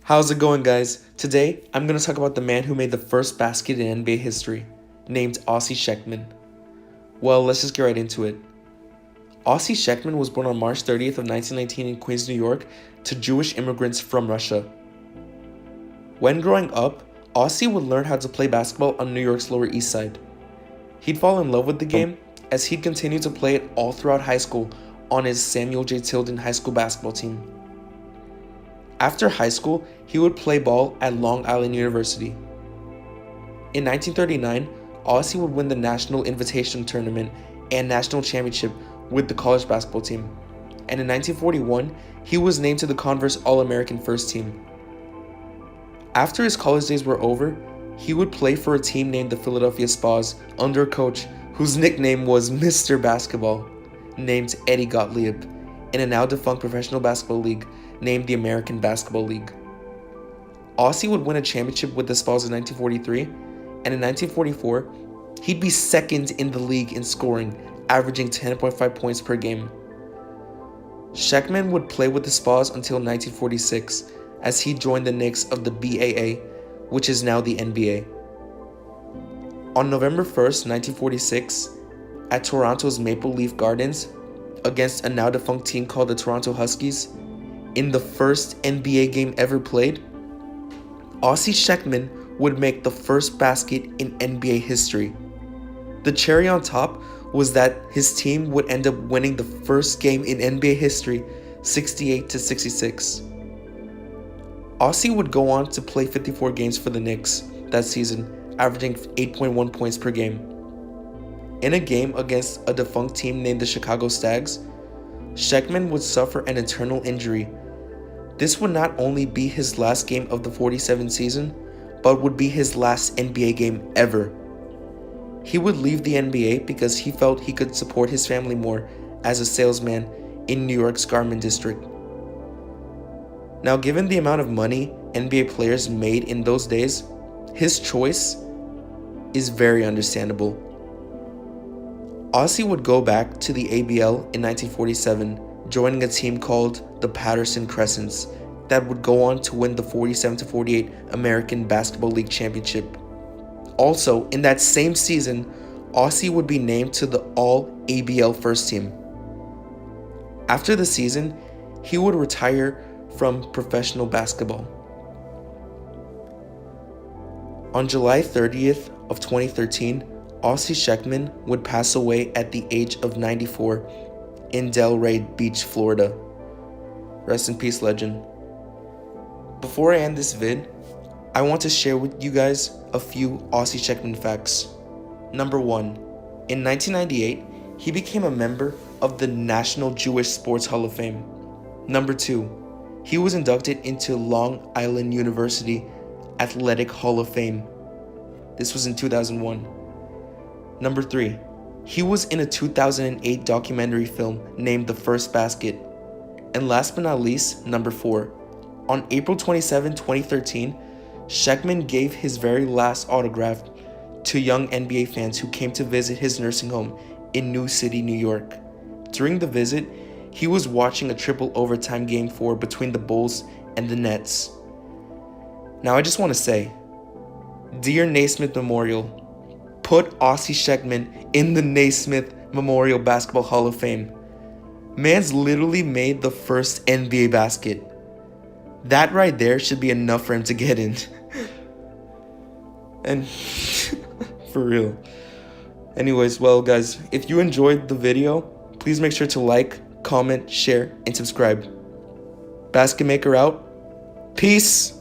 How's it going, guys? Today, I'm going to talk about the man who made the first basket in NBA history, named Ossie Schectman. Well, let's just get right into it. Ossie Schectman was born on March 30th of 1919 in Queens, New York, to Jewish immigrants from Russia. When growing up, Ossie would learn how to play basketball on New York's Lower East Side. He'd fall in love with the game as he'd continue to play it all throughout high school on his Samuel J. Tilden high school basketball team. After high school, he would play ball at Long Island University. In 1939, Ossie would win the National Invitation Tournament and National Championship with the college basketball team. And in 1941, he was named to the Converse All-American First Team. After his college days were over, he would play for a team named the Philadelphia Spas under a coach whose nickname was Mr. Basketball, named Eddie Gottlieb, in a now-defunct professional basketball league named the American Basketball League. Ossie would win a championship with the Spas in 1943, and in 1944, he'd be second in the league in scoring, averaging 10.5 points per game. Schectman would play with the Spas until 1946, as he joined the Knicks of the BAA, which is now the NBA. On November 1st, 1946, at Toronto's Maple Leaf Gardens, against a now-defunct team called the Toronto Huskies, in the first NBA game ever played, Ossie Schectman would make the first basket in NBA history. The cherry on top was that his team would end up winning the first game in NBA history, 68-66. Ossie would go on to play 54 games for the Knicks that season, averaging 8.1 points per game. In a game against a defunct team named the Chicago Stags, Schectman would suffer an internal injury. This would not only be his last game of the 47 season, but would be his last NBA game ever. He would leave the NBA because he felt he could support his family more as a salesman in New York's garment district. Now, given the amount of money NBA players made in those days, his choice is very understandable. Ossie would go back to the ABL in 1947, joining a team called the Patterson Crescents that would go on to win the 47-48 American Basketball League Championship. Also, in that same season, Ossie would be named to the All-ABL First Team. After the season, he would retire from professional basketball. On July 30th of 2013, Ossie Schectman would pass away at the age of 94 in Delray Beach, Florida. Rest in peace, legend. Before I end this vid, I want to share with you guys a few Ossie Schectman facts. Number 1. In 1998, he became a member of the National Jewish Sports Hall of Fame. Number 2. He was inducted into Long Island University Athletic Hall of Fame. This was in 2001. Number 3. He was in a 2008 documentary film named The First Basket. And last but not least, number 4. On April 27, 2013, Schectman gave his very last autograph to young NBA fans who came to visit his nursing home in New City, New York. During the visit, he was watching a triple overtime game 4 between the Bulls and the Nets. Now I just want to say, dear Naismith Memorial, put Ossie Schectman in the Naismith Memorial Basketball Hall of Fame. Man's literally made the first NBA basket. That right there should be enough for him to get in. And for real. Anyways, well guys, if you enjoyed the video, please make sure to like, comment, share, and subscribe. Basket Maker out. Peace.